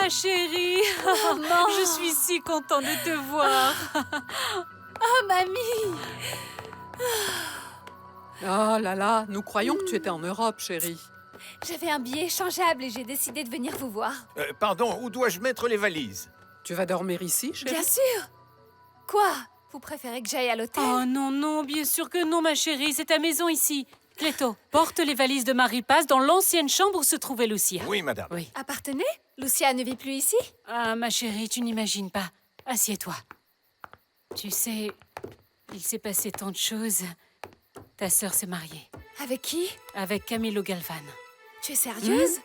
ma chérie. Maman. Je suis si contente de te voir. Oh, mamie. Oh là là, nous croyons que tu étais en Europe, chérie. J'avais un billet échangeable et j'ai décidé de venir vous voir. Pardon, où dois-je mettre les valises? Tu vas dormir ici, chérie? Bien sûr. Quoi? Vous préférez que j'aille à l'hôtel? Oh non, non, bien sûr que non, ma chérie. C'est ta maison ici. Cléto, porte les valises de Marie-Paz dans l'ancienne chambre où se trouvait Lucia. Oui, madame. Oui. Appartenez? Lucia ne vit plus ici? Ah, ma chérie, tu n'imagines pas. Assieds-toi. Tu sais, il s'est passé tant de choses. Ta sœur s'est mariée Avec qui? avec Camilo Galvan. Tu es sérieuse?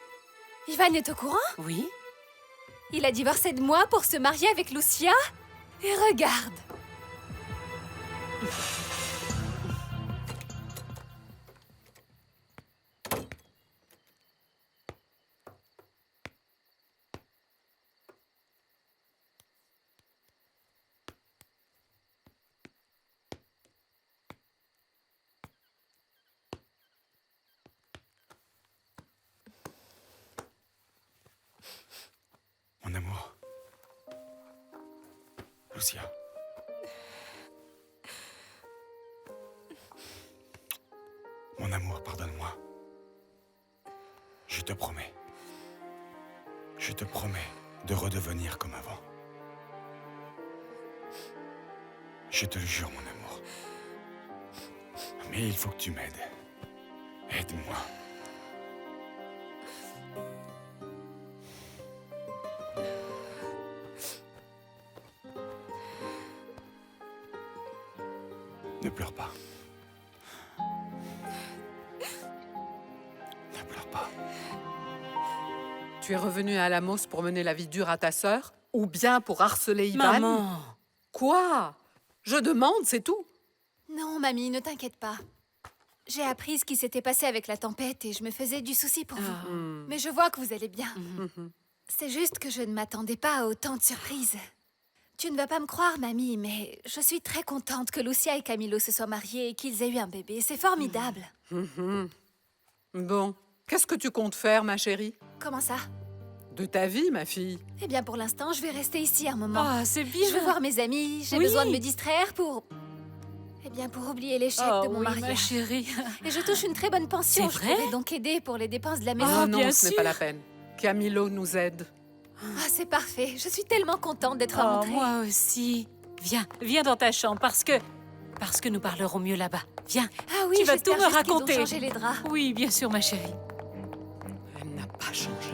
Ivan est au courant? Oui? Il a divorcé de moi pour se marier avec Lucia? Et regarde! Mon amour. Lucia. Mon amour, pardonne-moi. Je te promets. Je te promets de redevenir comme avant. Je te le jure, mon amour. Mais il faut que tu m'aides. Aide-moi. Ne pleure pas. Ne pleure pas. Tu es revenu à Alamos pour mener la vie dure à ta sœur? Ou bien pour harceler Ivan? Maman! Quoi? Je demande, c'est tout. Non, mamie, ne t'inquiète pas. J'ai appris ce qui s'était passé avec la tempête et je me faisais du souci pour vous. Mais je vois que vous allez bien. C'est juste que je ne m'attendais pas à autant de surprises. Tu ne vas pas me croire, mamie, mais je suis très contente que Lucia et Camilo se soient mariés et qu'ils aient eu un bébé. C'est formidable. Bon, qu'est-ce que tu comptes faire, ma chérie? Comment ça? De ta vie, ma fille. Eh bien, pour l'instant, je vais rester ici un moment. Ah, c'est bien! Je veux voir mes amis, j'ai Oui. besoin de me distraire pour... Eh bien, pour oublier l'échec Oh, de mon oui, ma mariage. chérie. Et je touche une très bonne pension. C'est Je vrai? pourrais donc aider pour les dépenses de la maison. Ah, non, bien ce n'est sûr. pas la peine. Camilo nous aide. Ah, c'est parfait. Je suis tellement contente d'être Oh, rentrée. moi aussi. Viens, viens dans ta chambre parce que nous parlerons mieux là-bas. Viens. Ah oui, Tu vas j'espère tout me juste qu'ils ont raconter. changé les draps. Oui, bien sûr, ma chérie. Elle n'a pas changé.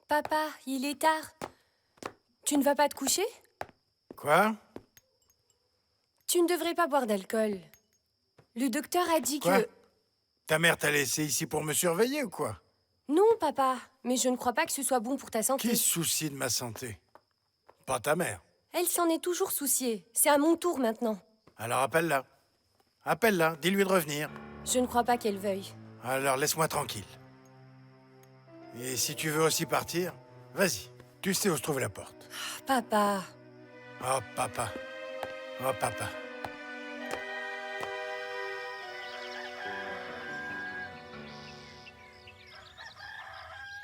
Papa, il est tard. Tu ne vas pas te coucher? Quoi? Tu ne devrais pas boire d'alcool. Le docteur a dit Quoi? que... Ta mère t'a laissé ici pour me surveiller ou quoi? Non, papa, mais je ne crois pas que ce soit bon pour ta santé. Qui se soucie de ma santé? Pas ta mère. Elle s'en est toujours souciée. C'est à mon tour maintenant. Alors appelle-la. Appelle-la, dis-lui de revenir. Je ne crois pas qu'elle veuille. Alors laisse-moi tranquille. Et si tu veux aussi partir, vas-y. Tu sais où se trouve la porte. Papa, Oh papa. Oh papa.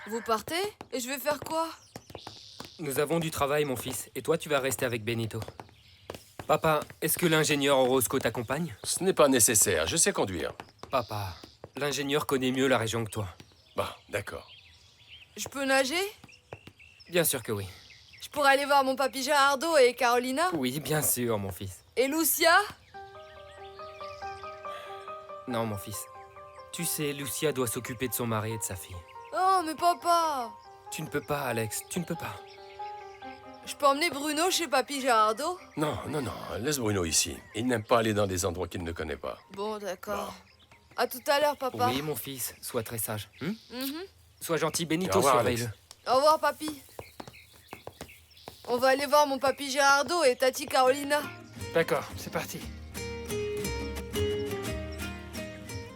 Vous partez? Et je vais faire quoi? Nous avons du travail, mon fils, et toi, tu vas rester avec Benito. Papa, est-ce que l'ingénieur Orozco t'accompagne? Ce n'est pas nécessaire, je sais conduire. Papa, l'ingénieur connaît mieux la région que toi. Bah, d'accord. Je peux nager? Bien sûr que oui. Je pourrais aller voir mon papy Gerardo et Carolina? Oui, bien sûr, mon fils. Et Lucia? Non, mon fils. Tu sais, Lucia doit s'occuper de son mari et de sa fille. Oh, mais papa! Tu ne peux pas, Alex, tu ne peux pas. Je peux emmener Bruno chez papy Gerardo? Non, non, non, laisse Bruno ici. Il n'aime pas aller dans des endroits qu'il ne connaît pas. Bon, d'accord. À tout à l'heure, papa. Oui, mon fils, sois très sage. Mhm. Sois gentil, Au Benito, revoir, surveille-le. Au revoir, papy. On va aller voir mon papy Gerardo et tati Carolina. D'accord, c'est parti.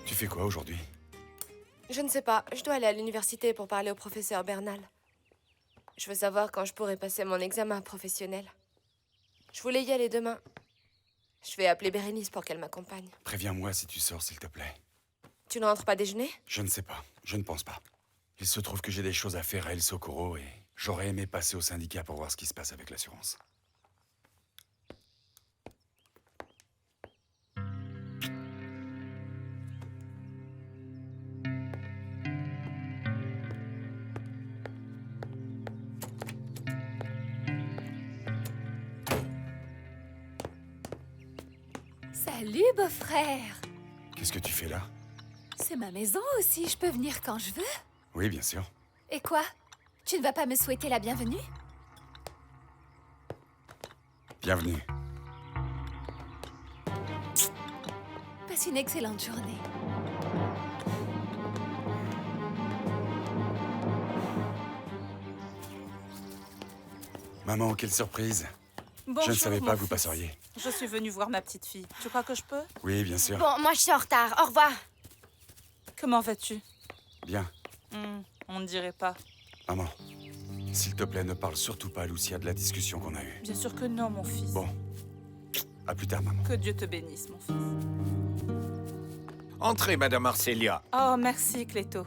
Tu fais quoi aujourd'hui? Je ne sais pas. Je dois aller à l'université pour parler au professeur Bernal. Je veux savoir quand je pourrai passer mon examen professionnel. Je voulais y aller demain. Je vais appeler Bérénice pour qu'elle m'accompagne. Préviens-moi si tu sors, s'il te plaît. Tu ne rentres pas déjeuner? Je ne sais pas. Je ne pense pas. Il se trouve que j'ai des choses à faire à El Socorro et j'aurais aimé passer au syndicat pour voir ce qui se passe avec l'assurance. Salut, beau-frère. Qu'est-ce que tu fais là? C'est ma maison aussi, je peux venir quand je veux. Oui, bien sûr. Et quoi? Tu ne vas pas me souhaiter la bienvenue? Bienvenue. Passe une excellente journée. Maman, quelle surprise. Bonjour, Je ne savais mon pas que vous fils. passeriez. Je suis venue voir ma petite fille. Tu crois que je peux? Oui, bien sûr. Bon, moi je suis en retard. Au revoir. Comment vas-tu? Bien. On ne dirait pas. Maman, s'il te plaît, ne parle surtout pas à Lucia de la discussion qu'on a eue. Bien sûr que non, mon fils. Bon. À plus tard, maman. Que Dieu te bénisse, mon fils. Entrez, Madame Arcelia. Oh, merci, Cléto.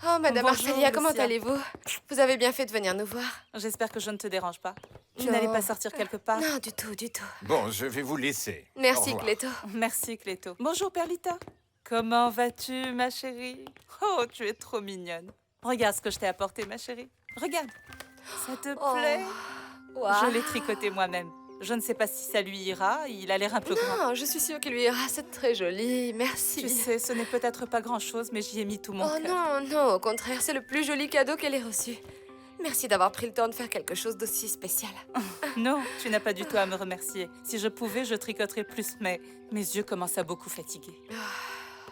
Oh, Madame Bonjour, Arcelia, comment Lucia. allez-vous? Vous avez bien fait de venir nous voir. J'espère que je ne te dérange pas. Tu Non. n'allais pas sortir quelque part? Non, du tout, du tout. Bon, je vais vous laisser. Au Merci, revoir. Cléto. Merci, Cléto. Bonjour, Perlita. Comment vas-tu, ma chérie? Oh, tu es trop mignonne. Regarde ce que je t'ai apporté, ma chérie. Regarde. Ça te plaît? Waouh. Je l'ai tricoté moi-même. Je ne sais pas si ça lui ira. Il a l'air un peu grand. Non, je suis sûre qu'il lui ira. C'est très joli. Merci. Tu sais, ce n'est peut-être pas grand-chose, mais j'y ai mis tout mon Oh cœur. non, non, au contraire, c'est le plus joli cadeau qu'elle ait reçu. Merci d'avoir pris le temps de faire quelque chose d'aussi spécial. Non, tu n'as pas du tout à me remercier. Si je pouvais, je tricoterais plus, mais mes yeux commencent à beaucoup fatiguer.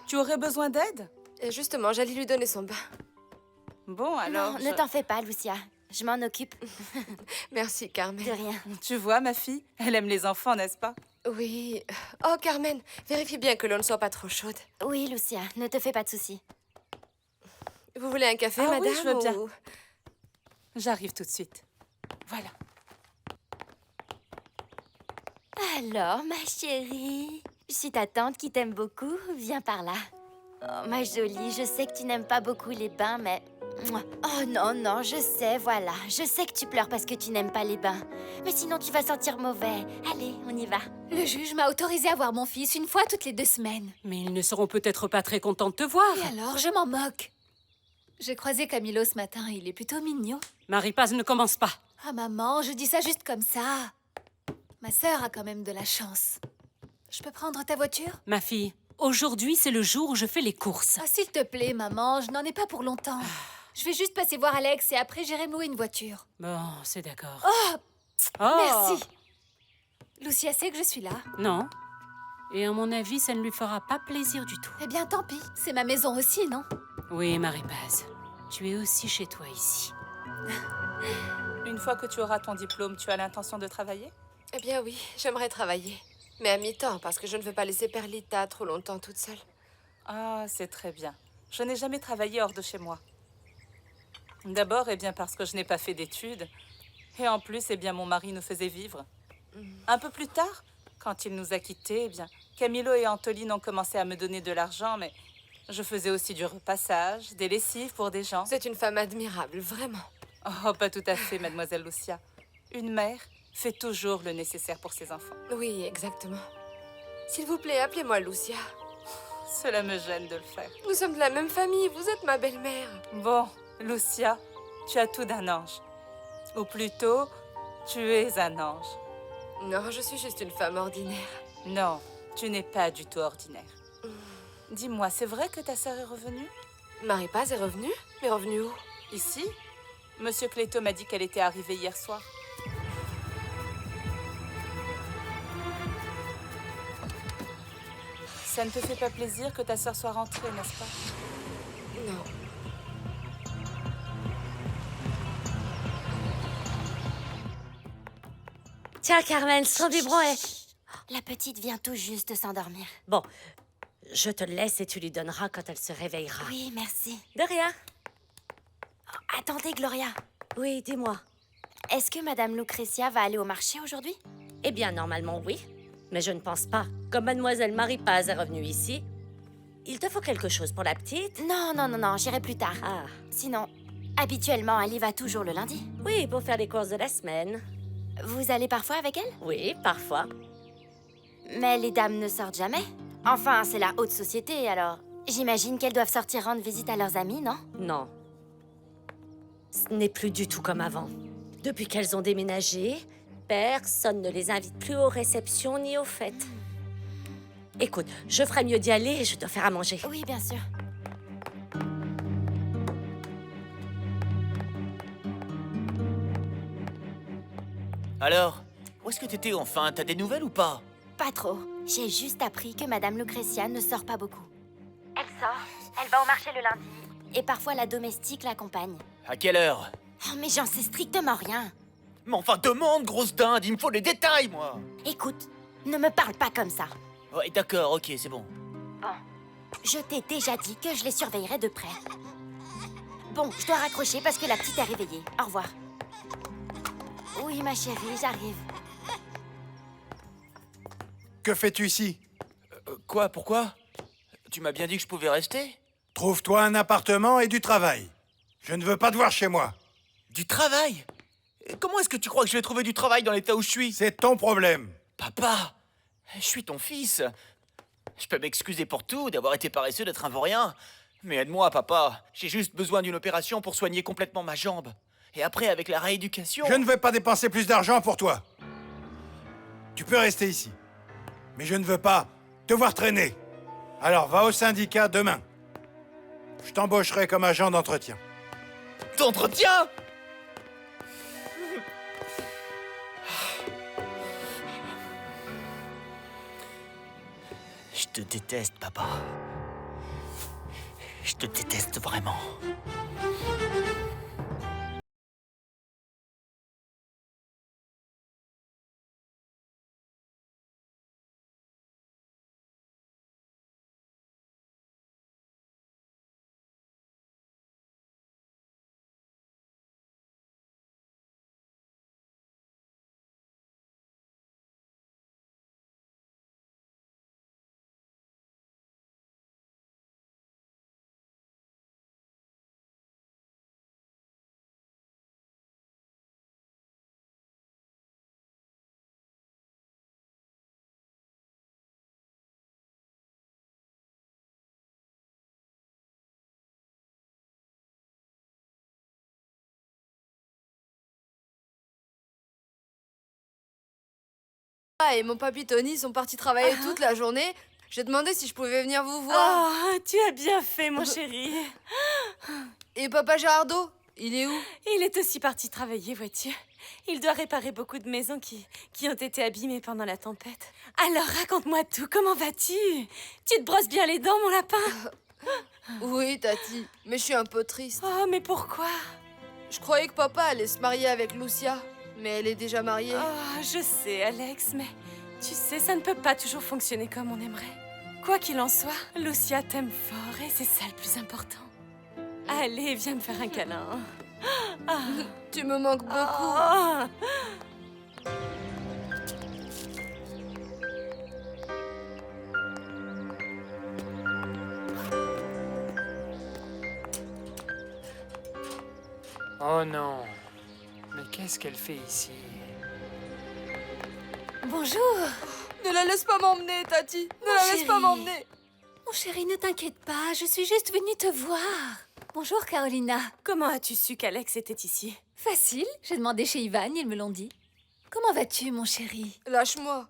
Tu aurais besoin d'aide? Et justement, j'allais lui donner son bain. Bon, alors... Non, ne t'en fais pas, Lucia. Je m'en occupe. Merci, Carmen. De rien. Tu vois, ma fille, elle aime les enfants, n'est-ce pas? Oui. Oh, Carmen, vérifie bien que l'eau ne soit pas trop chaude. Oui, Lucia, ne te fais pas de soucis. Vous voulez un café, Ah oui, madame? je veux bien. ou- J'arrive tout de suite. Voilà. Alors, ma chérie, je suis ta tante qui t'aime beaucoup. Viens par là. Oh, ma jolie, je sais que tu n'aimes pas beaucoup les bains, mais... Mouah. Oh non, non, je sais, voilà. Je sais que tu pleures parce que tu n'aimes pas les bains. Mais sinon, tu vas sentir mauvais. Allez, on y va. Le juge m'a autorisé à voir mon fils une fois toutes les 2 semaines. Mais ils ne seront peut-être pas très contents de te voir. Et alors, je m'en moque. J'ai croisé Camilo ce matin, il est plutôt mignon. Marie-Paz, ne commence pas. Ah maman, je dis ça juste comme ça. Ma sœur a quand même de la chance. Je peux prendre ta voiture? Ma fille, aujourd'hui, c'est le jour où je fais les courses. Ah, s'il te plaît, maman, je n'en ai pas pour longtemps. Je vais juste passer voir Alex et après j'irai me louer une voiture. Bon, c'est d'accord. Oh, Oh, merci. Lucia sait que je suis là. Non. Et à mon avis, ça ne lui fera pas plaisir du tout. Eh bien, tant pis. C'est ma maison aussi, non? Oui, Marie-Paz, tu es aussi chez toi ici. Une fois que tu auras ton diplôme, tu as l'intention de travailler? Eh bien oui, j'aimerais travailler. Mais à mi-temps, parce que je ne veux pas laisser Perlita trop longtemps toute seule. Ah, c'est très bien. Je n'ai jamais travaillé hors de chez moi. D'abord, eh bien, parce que je n'ai pas fait d'études. Et en plus, eh bien, mon mari nous faisait vivre. Un peu plus tard, quand il nous a quittés, eh bien, Camilo et Antoline ont commencé à me donner de l'argent, mais je faisais aussi du repassage, des lessives pour des gens. C'est une femme admirable, vraiment. Oh, pas tout à fait, mademoiselle Lucia. Une mère fait toujours le nécessaire pour ses enfants. Oui, exactement. S'il vous plaît, appelez-moi Lucia. Cela me gêne de le faire. Nous sommes de la même famille, vous êtes ma belle-mère. Bon, Lucia, tu as tout d'un ange. Ou plutôt, tu es un ange. Non, je suis juste une femme ordinaire. Non, tu n'es pas du tout ordinaire. Dis-moi, c'est vrai que ta sœur est revenue? Marie-Paz est revenue? Mais revenue où? Ici? Monsieur Cléto m'a dit qu'elle était arrivée hier soir. Ça ne te fait pas plaisir que ta sœur soit rentrée, n'est-ce pas? Non. Tiens, Carmen, son biberon est... La petite vient tout juste de s'endormir. Bon, je te le laisse et tu lui donneras quand elle se réveillera. Oui, merci. De rien. Oh, attendez, Gloria. Oui, dis-moi. Est-ce que Madame Lucretia va aller au marché aujourd'hui? Eh bien, normalement, oui. Mais je ne pense pas. Comme mademoiselle Marie Paz est revenue ici, il te faut quelque chose pour la petite? Non, non, non, non, j'irai plus tard. Ah. Sinon, habituellement, elle y va toujours le lundi. Oui, pour faire les courses de la semaine. Vous allez parfois avec elle? Oui, parfois. Mais les dames ne sortent jamais. Enfin, c'est la haute société, alors... J'imagine qu'elles doivent sortir rendre visite à leurs amis, non? Non. Ce n'est plus du tout comme avant. Depuis qu'elles ont déménagé, personne ne les invite plus aux réceptions ni aux fêtes. Écoute, je ferais mieux d'y aller, je dois faire à manger. Oui, bien sûr. Alors, où est-ce que t'étais enfin? T'as des nouvelles ou pas? Pas trop. J'ai juste appris que Madame Lucretia ne sort pas beaucoup. Elle sort, elle va au marché le lundi. Et parfois la domestique l'accompagne. À quelle heure? Oh, mais j'en sais strictement rien. Mais enfin, demande, grosse dinde, il me faut les détails, moi! Écoute, ne me parle pas comme ça. Ouais, d'accord, ok, c'est bon. Bon, je t'ai déjà dit que je les surveillerais de près. Bon, je dois raccrocher parce que la petite est réveillée. Au revoir. Oui, ma chérie, j'arrive. Que fais-tu ici? Quoi, pourquoi? Tu m'as bien dit que je pouvais rester? Trouve-toi un appartement et du travail. Je ne veux pas te voir chez moi. Du travail? Comment est-ce que tu crois que je vais trouver du travail dans l'état où je suis? C'est ton problème. Papa, je suis ton fils. Je peux m'excuser pour tout, d'avoir été paresseux, d'être un vaurien. Mais aide-moi, papa. J'ai juste besoin d'une opération pour soigner complètement ma jambe. Et après, avec la rééducation... Je ne vais pas dépenser plus d'argent pour toi. Tu peux rester ici. Mais je ne veux pas te voir traîner. Alors va au syndicat demain. Je t'embaucherai comme agent d'entretien. D'entretien? Je te déteste, papa. Je te déteste vraiment. Et mon papy Tony sont partis travailler toute la journée. J'ai demandé si je pouvais venir vous voir. Oh, tu as bien fait, mon chéri. Et papa Gérardo, il est où? Il est aussi parti travailler, vois-tu. Il doit réparer beaucoup de maisons qui ont été abîmées pendant la tempête. Alors, raconte-moi tout, comment vas-tu? Tu te brosses bien les dents, mon lapin? Oui, Tati, mais je suis un peu triste. Oh, mais pourquoi? Je croyais que papa allait se marier avec Lucia, mais elle est déjà mariée. Oh, je sais, Alex, mais tu sais, ça ne peut pas toujours fonctionner comme on aimerait. Quoi qu'il en soit, Lucia t'aime fort et c'est ça le plus important. Allez, viens me faire un câlin. Ah. Tu me manques beaucoup. Oh. Oh non. Mais qu'est-ce qu'elle fait ici? Bonjour. Ne la laisse pas m'emmener, Tati. Ne la laisse pas m'emmener. Mon chéri, ne t'inquiète pas, je suis juste venue te voir. Bonjour, Carolina. Comment as-tu su qu'Alex était ici? Facile, j'ai demandé chez Ivan, ils me l'ont dit. Comment vas-tu, mon chéri? Lâche-moi.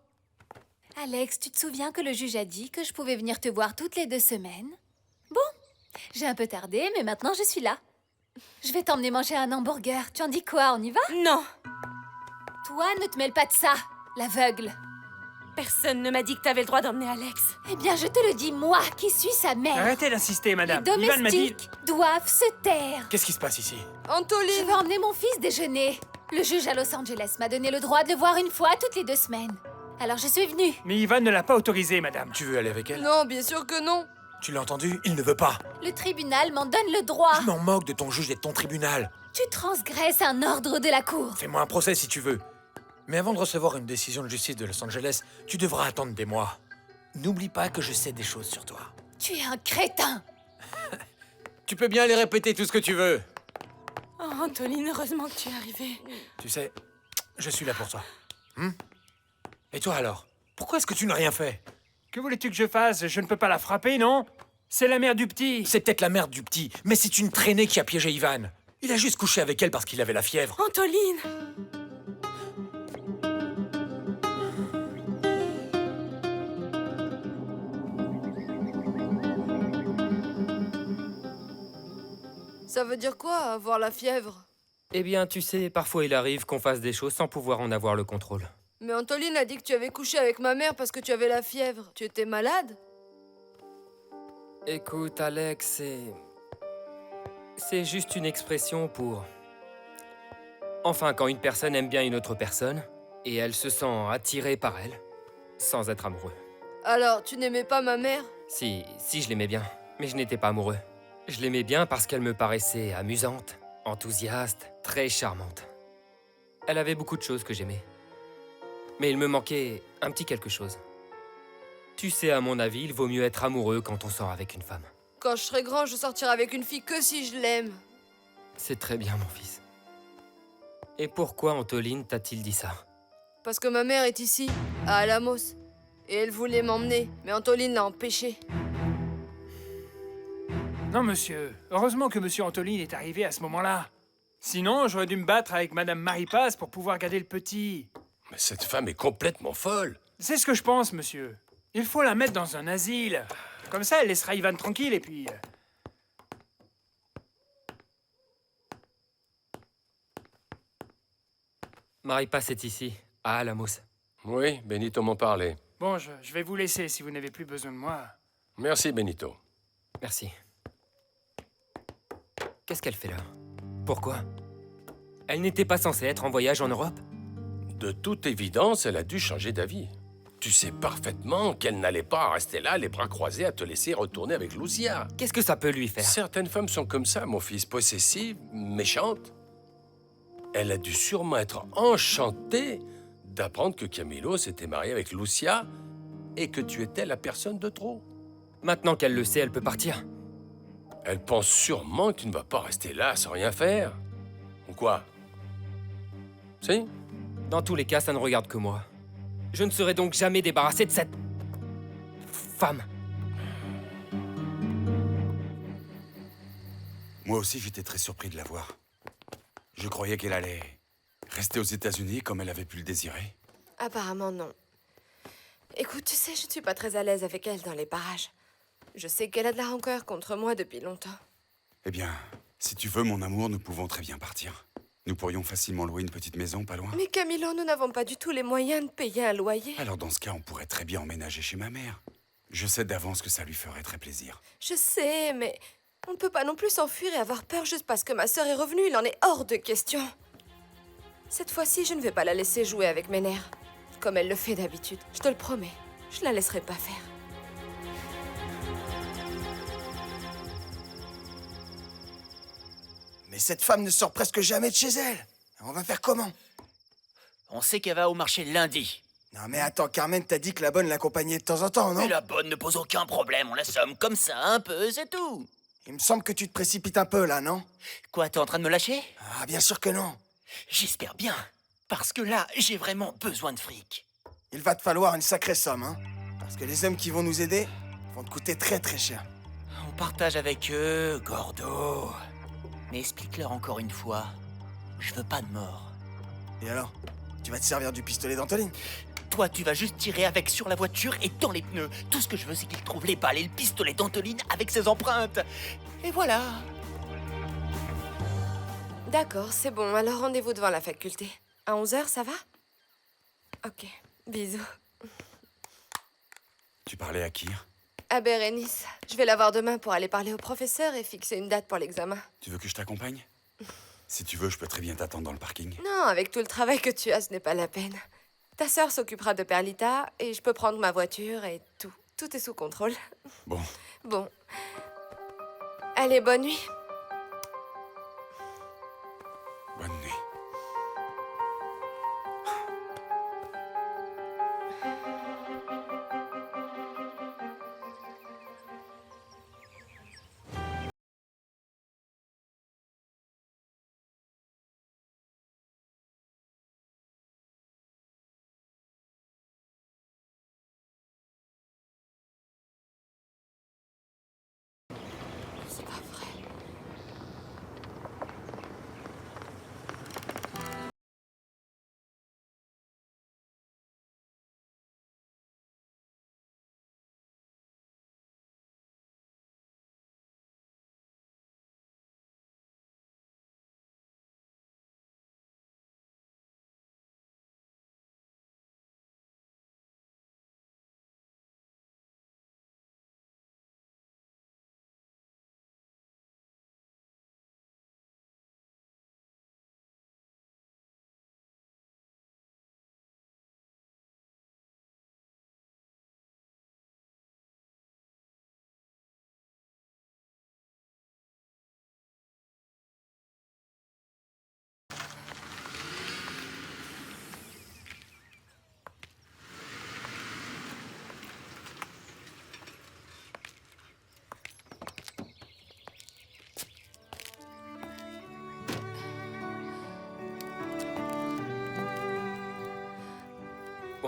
Alex, tu te souviens que le juge a dit que je pouvais venir te voir toutes les 2 semaines? Bon, j'ai un peu tardé, mais maintenant je suis là. Je vais t'emmener manger un hamburger. Tu en dis quoi, on y va? Non. Toi, ne te mêle pas de ça, l'aveugle. Personne ne m'a dit que t'avais le droit d'emmener Alex. Eh bien, je te le dis, moi, qui suis sa mère. Arrêtez d'insister, madame. Les Ivan m'a dit... domestiques doivent se taire. Qu'est-ce qui se passe ici? Antoline. Je veux emmener mon fils déjeuner. Le juge à Los Angeles m'a donné le droit de le voir une fois toutes les 2 semaines. Alors je suis venue. Mais Ivan ne l'a pas autorisé, madame. Tu veux aller avec elle? Non, bien sûr que non. Tu l'as entendu? Il ne veut pas. Le tribunal m'en donne le droit. Je m'en moque de ton juge et de ton tribunal. Tu transgresses un ordre de la cour. Fais-moi un procès si tu veux. Mais avant de recevoir une décision de justice de Los Angeles, tu devras attendre des mois. N'oublie pas que je sais des choses sur toi. Tu es un crétin! Tu peux bien les répéter tout ce que tu veux. Oh, Antoline, heureusement que tu es arrivée. Tu sais, je suis là pour toi. Et toi alors? Pourquoi est-ce que tu n'as rien fait? Que voulais-tu que je fasse? Je ne peux pas la frapper, non? C'est la mère du petit. C'est peut-être la mère du petit, mais c'est une traînée qui a piégé Ivan. Il a juste couché avec elle parce qu'il avait la fièvre. Antoline! Ça veut dire quoi, avoir la fièvre? Eh bien, tu sais, parfois il arrive qu'on fasse des choses sans pouvoir en avoir le contrôle. Mais Antoline a dit que tu avais couché avec ma mère parce que tu avais la fièvre. Tu étais malade? Écoute, Alex, c'est juste une expression pour... Enfin, quand une personne aime bien une autre personne, et elle se sent attirée par elle, sans être amoureux. Alors, tu n'aimais pas ma mère? Si, je l'aimais bien, mais je n'étais pas amoureux. Je l'aimais bien parce qu'elle me paraissait amusante, enthousiaste, très charmante. Elle avait beaucoup de choses que j'aimais. Mais il me manquait un petit quelque chose. Tu sais, à mon avis, il vaut mieux être amoureux quand on sort avec une femme. Quand je serai grand, je sortirai avec une fille que si je l'aime. C'est très bien, mon fils. Et pourquoi Antoline t'a-t-il dit ça? Parce que ma mère est ici, à Alamos. Et elle voulait m'emmener, mais Antoline l'a empêchée. Non, monsieur. Heureusement que monsieur Antoline est arrivé à ce moment-là. Sinon, j'aurais dû me battre avec madame Marie-Paz pour pouvoir garder le petit. Mais cette femme est complètement folle. C'est ce que je pense, monsieur. Il faut la mettre dans un asile. Comme ça, elle laissera Ivan tranquille et puis... Marie-Paz est ici, à Alamos. Oui, Benito m'en parlait. Bon, je vais vous laisser si vous n'avez plus besoin de moi. Merci, Benito. Merci. Qu'est-ce qu'elle fait là? Pourquoi? Elle n'était pas censée être en voyage en Europe? De toute évidence, elle a dû changer d'avis. Tu sais parfaitement qu'elle n'allait pas rester là, les bras croisés, à te laisser retourner avec Lucia. Qu'est-ce que ça peut lui faire? Certaines femmes sont comme ça, mon fils, possessives, méchantes. Elle a dû sûrement être enchantée d'apprendre que Camilo s'était marié avec Lucia et que tu étais la personne de trop. Maintenant qu'elle le sait, elle peut partir. Elle pense sûrement que tu ne vas pas rester là sans rien faire. Ou quoi? Si? Dans tous les cas, ça ne regarde que moi. Je ne serai donc jamais débarrassé de cette... femme. Moi aussi, j'étais très surpris de la voir. Je croyais qu'elle allait rester aux États-Unis comme elle avait pu le désirer. Apparemment, non. Écoute, tu sais, je ne suis pas très à l'aise avec elle dans les parages. Je sais qu'elle a de la rancœur contre moi depuis longtemps. Eh bien, si tu veux, mon amour, nous pouvons très bien partir. Nous pourrions facilement louer une petite maison pas loin. Mais Camilo, nous n'avons pas du tout les moyens de payer un loyer. Alors dans ce cas, on pourrait très bien emménager chez ma mère. Je sais d'avance que ça lui ferait très plaisir. Je sais, mais on ne peut pas non plus s'enfuir et avoir peur juste parce que ma sœur est revenue. Il en est hors de question. Cette fois-ci, je ne vais pas la laisser jouer avec mes nerfs, comme elle le fait d'habitude. Je te le promets, je la laisserai pas faire. Mais cette femme ne sort presque jamais de chez elle. On va faire comment? On sait qu'elle va au marché lundi. Non mais attends, Carmen t'a dit que la bonne l'accompagnait de temps en temps, non? Mais la bonne ne pose aucun problème, on la somme comme ça un peu, c'est tout. Il me semble que tu te précipites un peu là, non? Quoi, t'es en train de me lâcher? Ah, bien sûr que non. J'espère bien, parce que là, j'ai vraiment besoin de fric. Il va te falloir une sacrée somme, hein? Parce que les hommes qui vont nous aider vont te coûter très très cher. On partage avec eux, Gordo. Mais explique-leur encore une fois, je veux pas de mort. Et alors? Tu vas te servir du pistolet d'Antoline? Toi, tu vas juste tirer avec sur la voiture et dans les pneus. Tout ce que je veux, c'est qu'ils trouvent les balles et le pistolet d'Antoline avec ses empreintes. Et voilà. D'accord, c'est bon. Alors rendez-vous devant la faculté. À 11h, ça va? Ok, bisous. Tu parlais à Kir? À Bérénice. Je vais la voir demain pour aller parler au professeur et fixer une date pour l'examen. Tu veux que je t'accompagne? Si tu veux, je peux très bien t'attendre dans le parking. Non, avec tout le travail que tu as, ce n'est pas la peine. Ta sœur s'occupera de Perlita et je peux prendre ma voiture et tout. Tout est sous contrôle. Bon. Bon. Allez, bonne nuit. Bonne nuit.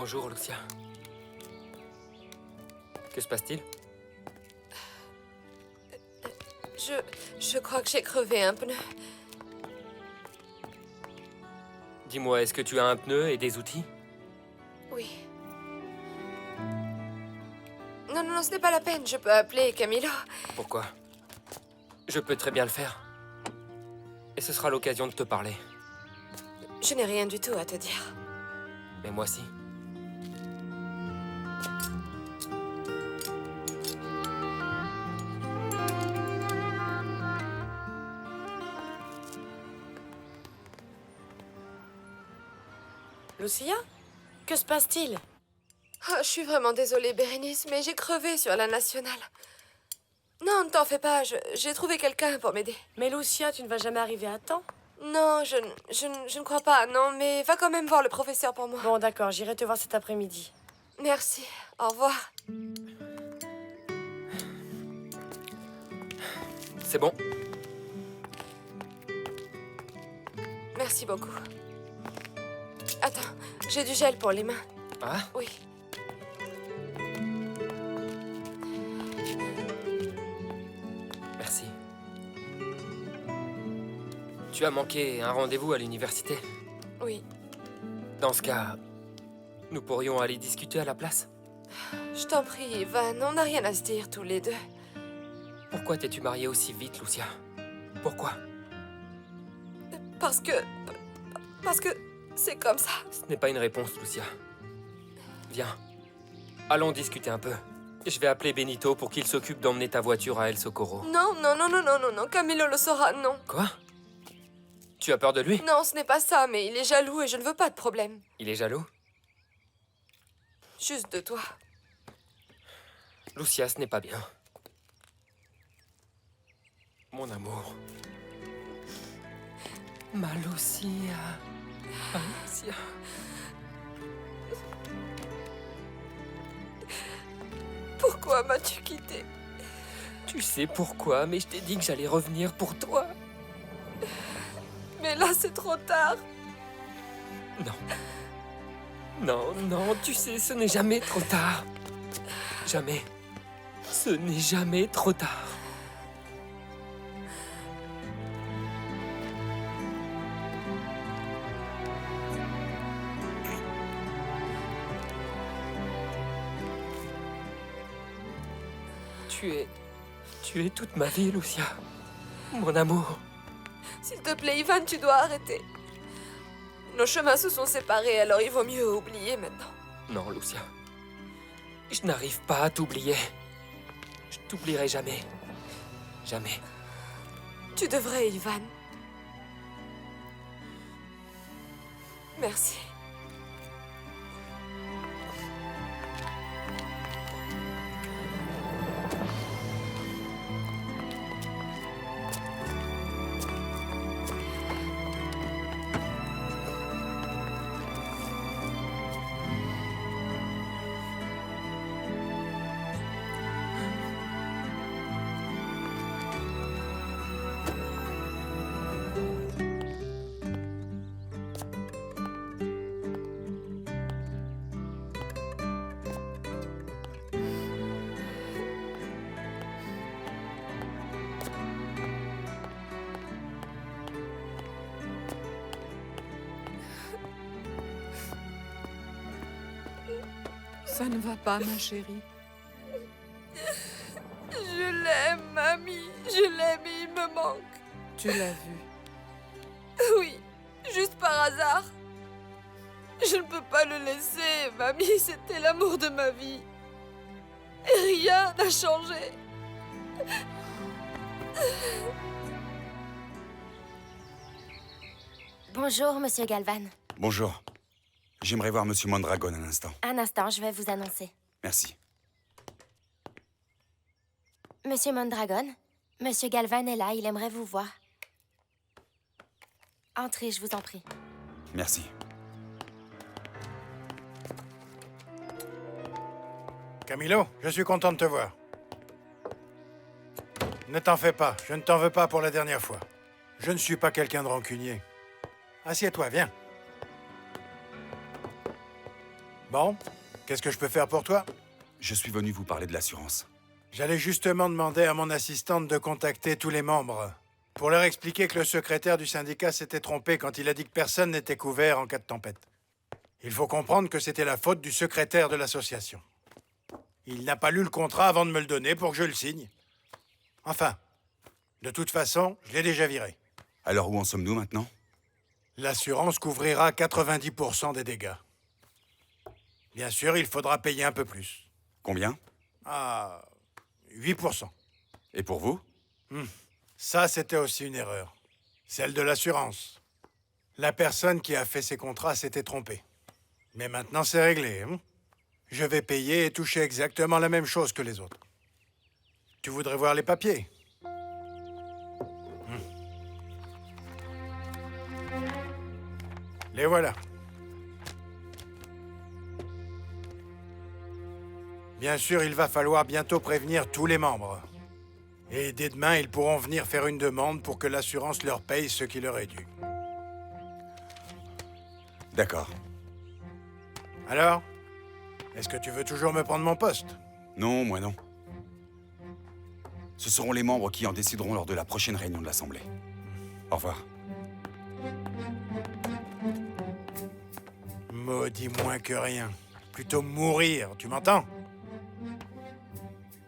Bonjour, Lucia. Que se passe-t-il? Je crois que j'ai crevé un pneu. Dis-moi, est-ce que tu as un pneu et des outils? Oui. Non, ce n'est pas la peine. Je peux appeler Camilo. Pourquoi? Je peux très bien le faire. Et ce sera l'occasion de te parler. Je n'ai rien du tout à te dire. Mais moi si. Lucia? Que se passe-t-il? Oh, je suis vraiment désolée, Bérénice, mais j'ai crevé sur la nationale. Non, ne t'en fais pas, j'ai trouvé quelqu'un pour m'aider. Mais Lucia, tu ne vas jamais arriver à temps? Non, je ne crois pas, non, mais va quand même voir le professeur pour moi. Bon, d'accord, j'irai te voir cet après-midi. Merci, au revoir. C'est bon? Merci beaucoup. Attends, j'ai du gel pour les mains. Ah? Oui. Merci. Tu as manqué un rendez-vous à l'université? Oui. Dans ce cas, nous pourrions aller discuter à la place? Je t'en prie, Ivan, on n'a rien à se dire tous les deux. Pourquoi t'es-tu mariée aussi vite, Lucia? Pourquoi? Parce que c'est comme ça. Ce n'est pas une réponse, Lucia. Viens, allons discuter un peu. Je vais appeler Benito pour qu'il s'occupe d'emmener ta voiture à El Socorro. Non, Camilo le saura, non. Quoi? Tu as peur de lui? Non, ce n'est pas ça, mais il est jaloux et je ne veux pas de problème. Il est jaloux? Juste de toi. Lucia, ce n'est pas bien. Mon amour. Ma Lucia. Ma Lucia. Pourquoi m'as-tu quitté? Tu sais pourquoi, mais je t'ai dit que j'allais revenir pour toi. Mais là, c'est trop tard. Non, tu sais, ce n'est jamais trop tard. Jamais. Ce n'est jamais trop tard. Tu es toute ma vie, Lucia. Mon amour. S'il te plaît, Ivan, tu dois arrêter. Nos chemins se sont séparés, alors il vaut mieux oublier maintenant. Non, Lucia. Je n'arrive pas à t'oublier. Je t'oublierai jamais. Jamais. Tu devrais, Ivan. Merci. Ça ne va pas, ma chérie. Je l'aime, mamie. Je l'aime et il me manque. Tu l'as vu. Oui, juste par hasard. Je ne peux pas le laisser, mamie. C'était l'amour de ma vie. Et rien n'a changé. Bonjour, Monsieur Galvan. Bonjour. J'aimerais voir Monsieur Mondragon un instant. Un instant, je vais vous annoncer. Merci. Monsieur Mondragon, Monsieur Galvan est là, il aimerait vous voir. Entrez, je vous en prie. Merci. Camilo, je suis content de te voir. Ne t'en fais pas, je ne t'en veux pas pour la dernière fois. Je ne suis pas quelqu'un de rancunier. Assieds-toi, viens. Bon, qu'est-ce que je peux faire pour toi? Je suis venu vous parler de l'assurance. J'allais justement demander à mon assistante de contacter tous les membres pour leur expliquer que le secrétaire du syndicat s'était trompé quand il a dit que personne n'était couvert en cas de tempête. Il faut comprendre que c'était la faute du secrétaire de l'association. Il n'a pas lu le contrat avant de me le donner pour que je le signe. Enfin, de toute façon, je l'ai déjà viré. Alors où en sommes-nous maintenant? L'assurance couvrira 90% des dégâts. Bien sûr, il faudra payer un peu plus. Combien? Ah, 8%. Et pour vous? Ça, c'était aussi une erreur. Celle de l'assurance. La personne qui a fait ces contrats s'était trompée. Mais maintenant, c'est réglé. Je vais payer et toucher exactement la même chose que les autres. Tu voudrais voir les papiers? Les voilà. Bien sûr, il va falloir bientôt prévenir tous les membres. Et dès demain, ils pourront venir faire une demande pour que l'assurance leur paye ce qui leur est dû. D'accord. Alors? Est-ce que tu veux toujours me prendre mon poste? Non, moi non. Ce seront les membres qui en décideront lors de la prochaine réunion de l'Assemblée. Au revoir. Maudit moins que rien. Plutôt mourir, tu m'entends?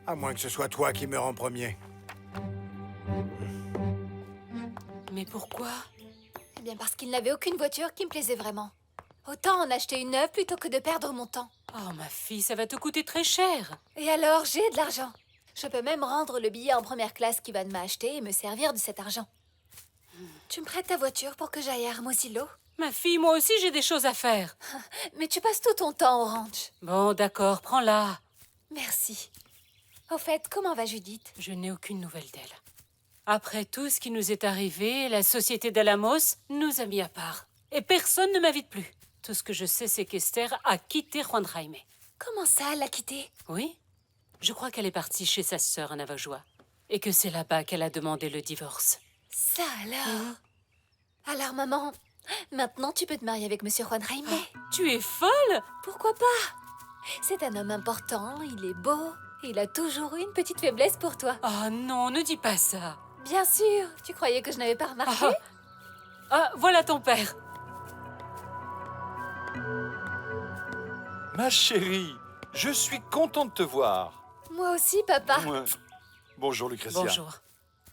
À moins que ce soit toi qui meure en premier. Mais pourquoi? Eh bien parce qu'il n'avait aucune voiture qui me plaisait vraiment. Autant en acheter une neuve plutôt que de perdre mon temps. Oh, ma fille, ça va te coûter très cher. Et alors, j'ai de l'argent. Je peux même rendre le billet en première classe qu'Ivan m'a acheté et me servir de cet argent. Tu me prêtes ta voiture pour que j'aille à Hermosillo? Ma fille, moi aussi, j'ai des choses à faire. Mais tu passes tout ton temps au ranch. Bon, d'accord, prends-la. Merci. Au fait, comment va Judith? Je n'ai aucune nouvelle d'elle. Après tout ce qui nous est arrivé, la société d'Alamos nous a mis à part. Et personne ne m'invite plus. Tout ce que je sais, c'est qu'Esther a quitté Juan Jaime. Comment ça, elle l'a quitté? Oui. Je crois qu'elle est partie chez sa sœur à Navajoa. Et que c'est là-bas qu'elle a demandé le divorce. Ça alors? Alors, maman, maintenant tu peux te marier avec Monsieur Juan Jaime. Tu es folle? Pourquoi pas? C'est un homme important, il est beau. Il a toujours eu une petite faiblesse pour toi. Oh non, ne dis pas ça. Bien sûr. Tu croyais que je n'avais pas remarqué? Ah, voilà ton père. Ma chérie, je suis content de te voir. Moi aussi, papa. Bonjour, Lucretia. Bonjour.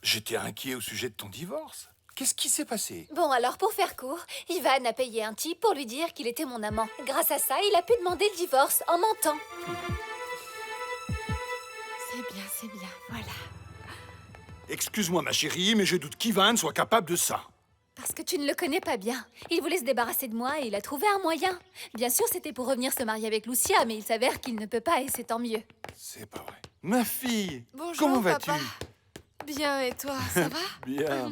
J'étais inquiet au sujet de ton divorce. Qu'est-ce qui s'est passé? Bon, alors, pour faire court, Ivan a payé un type pour lui dire qu'il était mon amant. Grâce à ça, il a pu demander le divorce en mentant. C'est bien, voilà. Excuse-moi, ma chérie, mais je doute qu'Ivan soit capable de ça. Parce que tu ne le connais pas bien. Il voulait se débarrasser de moi et il a trouvé un moyen. Bien sûr, c'était pour revenir se marier avec Lucia, mais il s'avère qu'il ne peut pas et c'est tant mieux. C'est pas vrai. Ma fille, Bonjour, comment vas-tu? papa. Bien, et toi, ça va? Bien,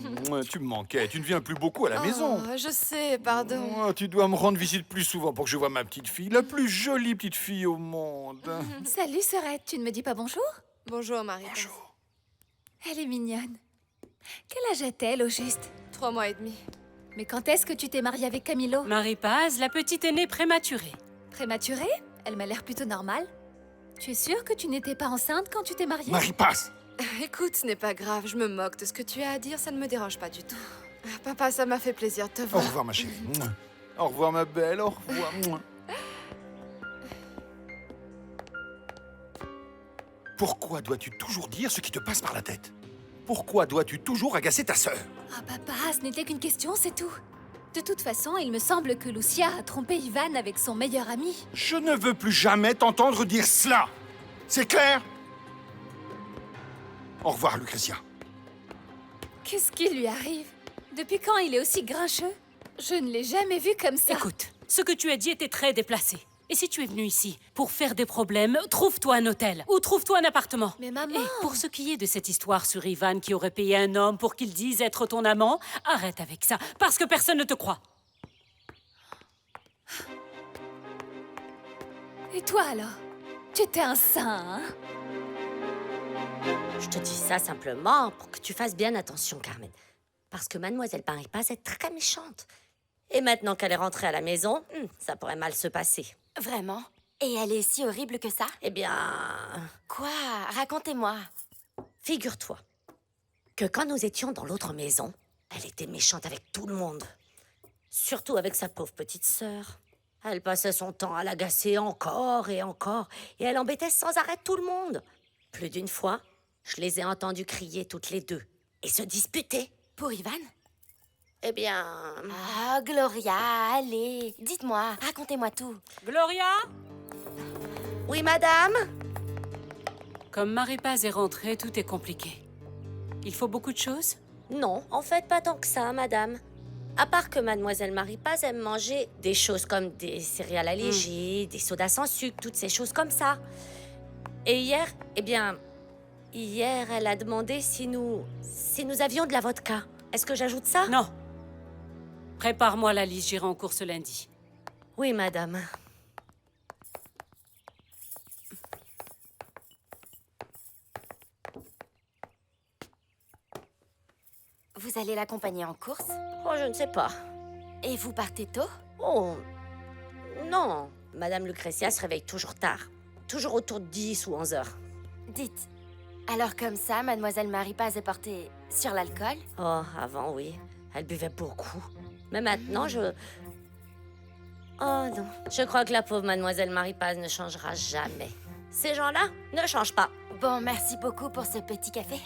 tu me manquais. Tu ne viens plus beaucoup à la maison. Je sais, pardon. Tu dois me rendre visite plus souvent pour que je voie ma petite fille, la plus jolie petite fille au monde. Salut, Sorette. Tu ne me dis pas bonjour? Bonjour, Marie. Bonjour. Elle est mignonne. Quel âge a-t-elle, au juste? 3 mois et demi. Mais quand est-ce que tu t'es mariée avec Camilo? Marie-Paz, la petite aînée prématurée. Prématurée? Elle m'a l'air plutôt normale. Tu es sûre que tu n'étais pas enceinte quand tu t'es mariée? Marie-Paz! Écoute, ce n'est pas grave, je me moque de ce que tu as à dire, ça ne me dérange pas du tout. Papa, ça m'a fait plaisir de te Au voir. revoir, ma chérie. Au revoir, ma belle. Au revoir. Pourquoi dois-tu toujours dire ce qui te passe par la tête? Pourquoi dois-tu toujours agacer ta sœur? Ah, papa, ce n'était qu'une question, c'est tout. De toute façon, il me semble que Lucia a trompé Ivan avec son meilleur ami. Je ne veux plus jamais t'entendre dire cela. C'est clair? Au revoir, Lucretia. Qu'est-ce qui lui arrive? Depuis quand il est aussi grincheux? Je ne l'ai jamais vu comme ça. Écoute, ce que tu as dit était très déplacé. Et si tu es venu ici pour faire des problèmes, trouve-toi un hôtel ou trouve-toi un appartement. Mais maman... Et pour ce qui est de cette histoire sur Ivan qui aurait payé un homme pour qu'il dise être ton amant, arrête avec ça, parce que personne ne te croit. Et toi alors? Tu étais un saint, hein? Je te dis ça simplement pour que tu fasses bien attention, Carmen. Parce que mademoiselle Marie-Paz est très méchante. Et maintenant qu'elle est rentrée à la maison, ça pourrait mal se passer. Vraiment? Et elle est si horrible que ça? Eh bien... Quoi? Racontez-moi. Figure-toi que quand nous étions dans l'autre maison, elle était méchante avec tout le monde. Surtout avec sa pauvre petite sœur. Elle passait son temps à l'agacer encore et encore, et elle embêtait sans arrêt tout le monde. Plus d'une fois, je les ai entendues crier toutes les deux et se disputer. Pour Ivan? Eh bien... Ah, Gloria, allez, dites-moi, racontez-moi tout. Gloria? Oui, madame? Comme Marie-Paz est rentrée, tout est compliqué. Il faut beaucoup de choses? Non, en fait, pas tant que ça, madame. À part que mademoiselle Marie-Paz aime manger des choses comme des céréales allégées, des sodas sans sucre, toutes ces choses comme ça. Et hier, hier, elle a demandé si nous avions de la vodka. Est-ce que j'ajoute ça? Non. Prépare-moi la liste, j'irai en course lundi. Oui, madame. Vous allez l'accompagner en course? Oh, je ne sais pas. Et vous partez tôt? Oh, non. Madame Lucretia se réveille toujours tard. Toujours autour de 10 ou 11 heures. Dites, alors comme ça, mademoiselle Marie-Paz est portée sur l'alcool? Oh, avant, oui. Elle buvait beaucoup. Mais maintenant, je... Oh non, je crois que la pauvre mademoiselle Marie-Paz ne changera jamais. Ces gens-là ne changent pas. Bon, merci beaucoup pour ce petit café.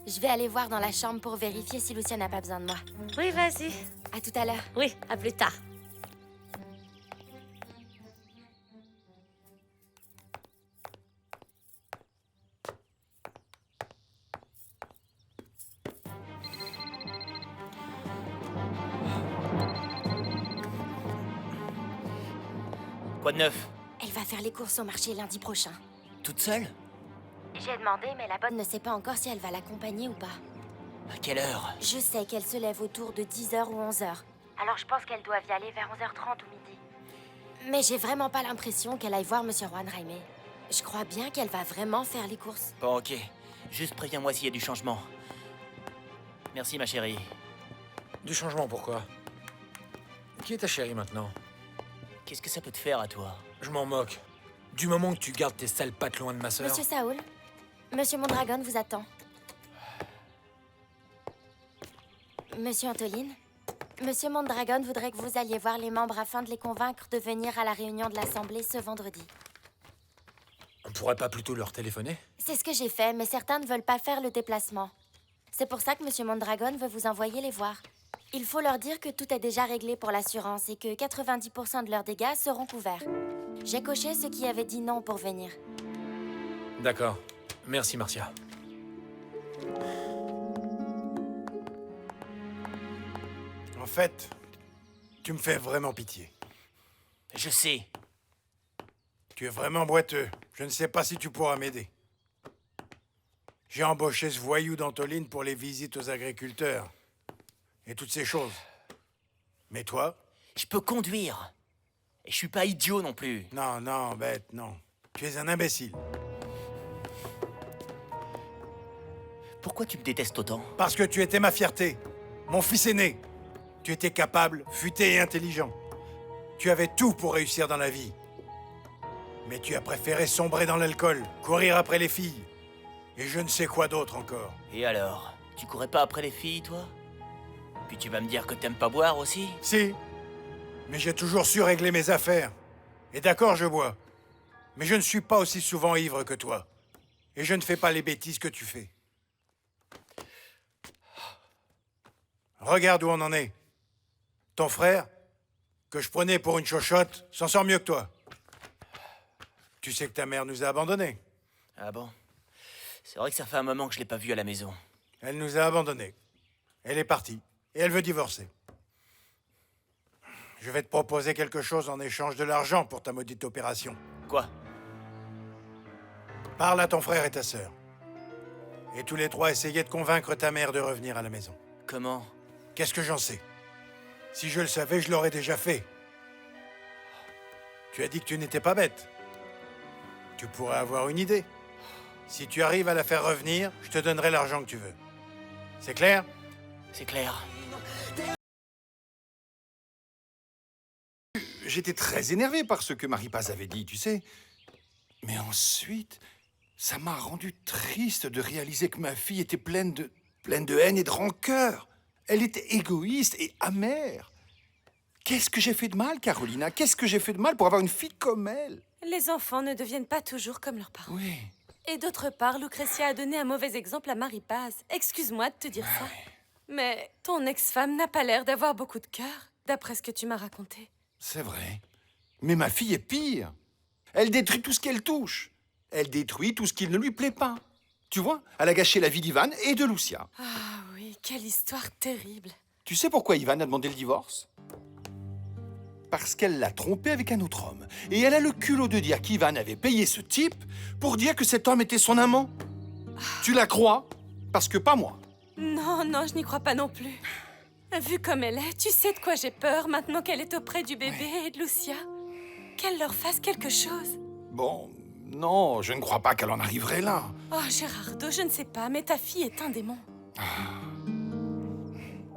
Je vais aller voir dans la chambre pour vérifier si Lucia n'a pas besoin de moi. Oui, vas-y. À tout à l'heure. Oui, à plus tard. Quoi de neuf? Elle va faire les courses au marché lundi prochain. Toute seule? J'ai demandé, mais la bonne ne sait pas encore si elle va l'accompagner ou pas. À quelle heure? Je sais qu'elle se lève autour de 10h ou 11h. Alors je pense qu'elle doit y aller vers 11h30 ou midi. Mais j'ai vraiment pas l'impression qu'elle aille voir Monsieur Juan-Jaime. Je crois bien qu'elle va vraiment faire les courses. Bon, ok. Juste préviens-moi s'il y a du changement. Merci, ma chérie. Du changement, pourquoi? Qui est ta chérie maintenant? Qu'est-ce que ça peut te faire à toi? Je m'en moque. Du moment que tu gardes tes sales pattes loin de ma sœur. Monsieur Saoul, Monsieur Mondragon vous attend. Monsieur Antoline, Monsieur Mondragon voudrait que vous alliez voir les membres afin de les convaincre de venir à la réunion de l'Assemblée ce vendredi. On pourrait pas plutôt leur téléphoner? C'est ce que j'ai fait, mais certains ne veulent pas faire le déplacement. C'est pour ça que Monsieur Mondragon veut vous envoyer les voir. Il faut leur dire que tout est déjà réglé pour l'assurance et que 90% de leurs dégâts seront couverts. J'ai coché ceux qui avaient dit non pour venir. D'accord. Merci, Marcia. En fait, tu me fais vraiment pitié. Je sais. Tu es vraiment boiteux. Je ne sais pas si tu pourras m'aider. J'ai embauché ce voyou d'Antoline pour les visites aux agriculteurs. Et toutes ces choses. Mais toi? Je peux conduire. Et je suis pas idiot non plus. Non, non, bête, non. Tu es un imbécile. Pourquoi tu me détestes autant? Parce que tu étais ma fierté. Mon fils aîné. Tu étais capable, futé et intelligent. Tu avais tout pour réussir dans la vie. Mais tu as préféré sombrer dans l'alcool, courir après les filles. Et je ne sais quoi d'autre encore. Et alors? Tu courais pas après les filles, toi? Puis tu vas me dire que t'aimes pas boire aussi? Si. Mais j'ai toujours su régler mes affaires. Et d'accord, je bois. Mais je ne suis pas aussi souvent ivre que toi. Et je ne fais pas les bêtises que tu fais. Regarde où on en est. Ton frère, que je prenais pour une chochotte, s'en sort mieux que toi. Tu sais que ta mère nous a abandonnés. Ah bon? C'est vrai que ça fait un moment que je l'ai pas vue à la maison. Elle nous a abandonnés. Elle est partie. Et elle veut divorcer. Je vais te proposer quelque chose en échange de l'argent pour ta maudite opération. Quoi? Parle à ton frère et ta sœur. Et tous les trois essayez de convaincre ta mère de revenir à la maison. Comment? Qu'est-ce que j'en sais? Si je le savais, je l'aurais déjà fait. Tu as dit que tu n'étais pas bête. Tu pourrais avoir une idée. Si tu arrives à la faire revenir, je te donnerai l'argent que tu veux. C'est clair? C'est clair. j'étais très énervé par ce que Marie-Paz avait dit, tu sais. Mais ensuite, ça m'a rendu triste de réaliser que ma fille était pleine de haine et de rancœur. Elle était égoïste et amère. Qu'est-ce que j'ai fait de mal, Carolina? Qu'est-ce que j'ai fait de mal pour avoir une fille comme elle? Les enfants ne deviennent pas toujours comme leurs parents. Oui. Et d'autre part, Lucretia a donné un mauvais exemple à Marie-Paz. Excuse-moi de te dire ça. Mais ton ex-femme n'a pas l'air d'avoir beaucoup de cœur, d'après ce que tu m'as raconté. C'est vrai. Mais ma fille est pire. Elle détruit tout ce qu'elle touche. Elle détruit tout ce qui ne lui plaît pas. Tu vois, elle a gâché la vie d'Ivan et de Lucia. Ah oui, quelle histoire terrible. Tu sais pourquoi Ivan a demandé le divorce? Parce qu'elle l'a trompé avec un autre homme. Et elle a le culot de dire qu'Ivan avait payé ce type pour dire que cet homme était son amant. Tu la crois? Parce que pas moi. Non, non, je n'y crois pas non plus. Vu comme elle est, tu sais de quoi j'ai peur maintenant qu'elle est auprès du bébé et de Lucia. Qu'elle leur fasse quelque chose. Bon, non, je ne crois pas qu'elle en arriverait là. Oh, Gérardo, je ne sais pas, mais ta fille est un démon.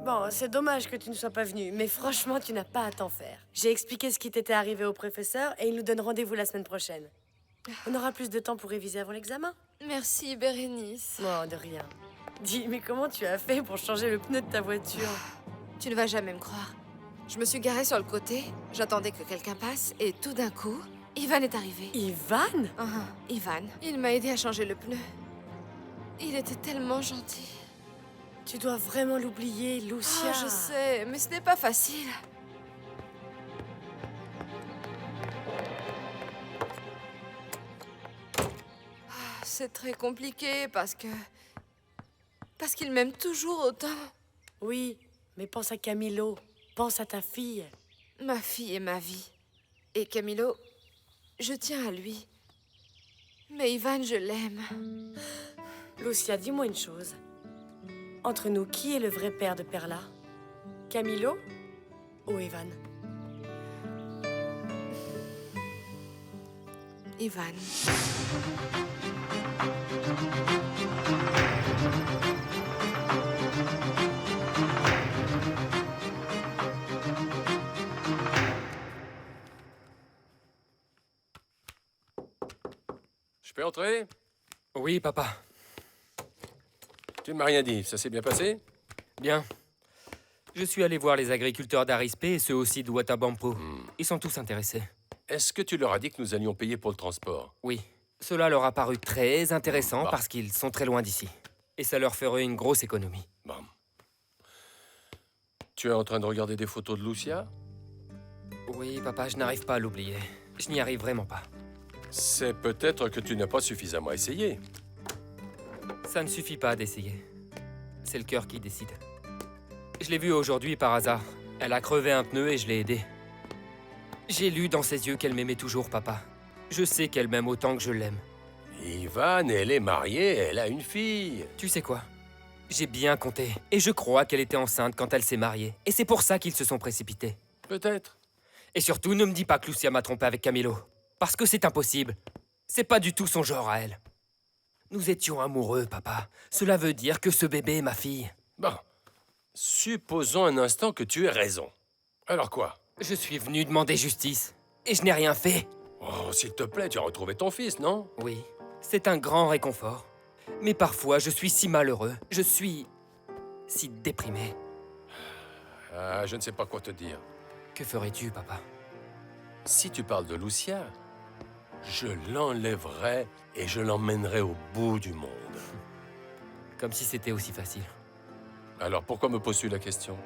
Bon, c'est dommage que tu ne sois pas venu, mais franchement, tu n'as pas à t'en faire. J'ai expliqué ce qui t'était arrivé au professeur et il nous donne rendez-vous la semaine prochaine. On aura plus de temps pour réviser avant l'examen. Merci, Bérénice. Non, de rien. Dis, mais comment tu as fait pour changer le pneu de ta voiture? Tu ne vas jamais me croire. Je me suis garée sur le côté, j'attendais que quelqu'un passe, et tout d'un coup, Ivan est arrivé. Ivan? Ivan. Il m'a aidé à changer le pneu. Il était tellement gentil. Tu dois vraiment l'oublier, Lucia. Je sais, mais ce n'est pas facile. C'est très compliqué parce qu'il m'aime toujours autant. Oui, mais pense à Camilo. Pense à ta fille. Ma fille est ma vie. Et Camilo, je tiens à lui. Mais Ivan, je l'aime. Lucia, dis-moi une chose. Entre nous, qui est le vrai père de Perla? Camilo ou Ivan? Ivan. Je peux entrer? Oui, papa. Tu ne m'as rien dit, ça s'est bien passé? Bien. Je suis allé voir les agriculteurs d'Arispé et ceux aussi de Watabampo. Ils sont tous intéressés. Est-ce que tu leur as dit que nous allions payer pour le transport? Oui. Cela leur a paru très intéressant parce qu'ils sont très loin d'ici. Et ça leur ferait une grosse économie. Bon. Tu es en train de regarder des photos de Lucia? Oui, papa, je n'arrive pas à l'oublier. Je n'y arrive vraiment pas. C'est peut-être que tu n'as pas suffisamment essayé. Ça ne suffit pas d'essayer. C'est le cœur qui décide. Je l'ai vue aujourd'hui par hasard. Elle a crevé un pneu et je l'ai aidée. J'ai lu dans ses yeux qu'elle m'aimait toujours, papa. Je sais qu'elle m'aime autant que je l'aime. Ivan, elle est mariée, elle a une fille. Tu sais quoi? J'ai bien compté. Et je crois qu'elle était enceinte quand elle s'est mariée. Et c'est pour ça qu'ils se sont précipités. Peut-être. Et surtout, ne me dis pas que Lucia m'a trompé avec Camilo. Parce que c'est impossible. C'est pas du tout son genre à elle. Nous étions amoureux, papa. Cela veut dire que ce bébé est ma fille. Bon. Supposons un instant que tu aies raison. Alors quoi? Je suis venu demander justice. Et je n'ai rien fait. Oh, s'il te plaît, tu as retrouvé ton fils, non? Oui. C'est un grand réconfort. Mais parfois, je suis si malheureux. Je suis si déprimé. Ah, je ne sais pas quoi te dire. Que ferais-tu, papa? Si tu parles de Lucia, je l'enlèverai et je l'emmènerai au bout du monde. Comme si c'était aussi facile. Alors pourquoi me poses-tu la question?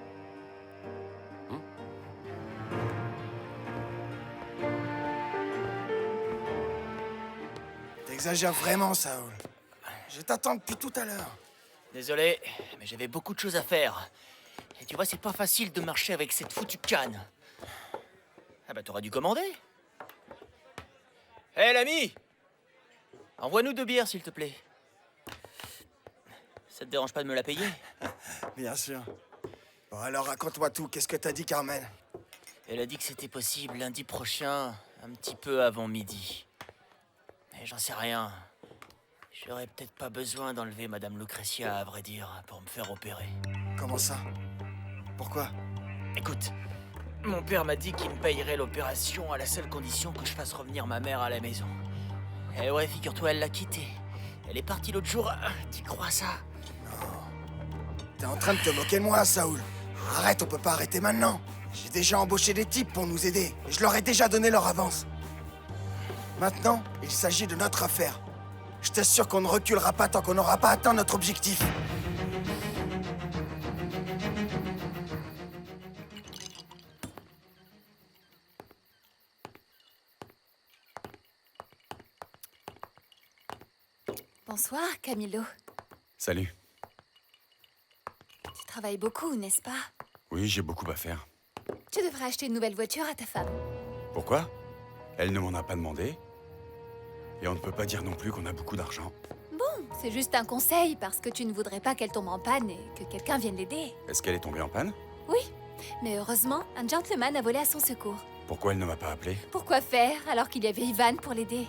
T'exagères vraiment, Saul. Je t'attends depuis tout à l'heure. Désolé, mais j'avais beaucoup de choses à faire. Et tu vois, c'est pas facile de marcher avec cette foutue canne. Ah bah t'aurais dû commander. Hé, l'ami! Envoie-nous 2 bières, s'il te plaît. Ça te dérange pas de me la payer? Bien sûr. Bon, alors raconte-moi tout. Qu'est-ce que t'as dit, Carmen? Elle a dit que c'était possible lundi prochain, un petit peu avant midi. Mais j'en sais rien. J'aurais peut-être pas besoin d'enlever Madame Lucretia, à vrai dire, pour me faire opérer. Comment ça? Pourquoi? Écoute, Mon père m'a dit qu'il me payerait l'opération à la seule condition que je fasse revenir ma mère à la maison. Et ouais, figure-toi, elle l'a quittée. Elle est partie l'autre jour. Tu crois ça? T'es en train de te moquer de moi, Saoul. Arrête, on peut pas arrêter maintenant. J'ai déjà embauché des types pour nous aider. Et je leur ai déjà donné leur avance. Maintenant, il s'agit de notre affaire. Je t'assure qu'on ne reculera pas tant qu'on n'aura pas atteint notre objectif. Bonsoir, Camilo. Salut. Tu travailles beaucoup, n'est-ce pas? Oui, j'ai beaucoup à faire. Tu devrais acheter une nouvelle voiture à ta femme. Pourquoi? Elle ne m'en a pas demandé. Et on ne peut pas dire non plus qu'on a beaucoup d'argent. Bon, c'est juste un conseil, parce que tu ne voudrais pas qu'elle tombe en panne et que quelqu'un vienne l'aider. Est-ce qu'elle est tombée en panne? Oui, mais heureusement, un gentleman a volé à son secours. Pourquoi elle ne m'a pas appelé? Pourquoi faire, alors qu'il y avait Ivan pour l'aider?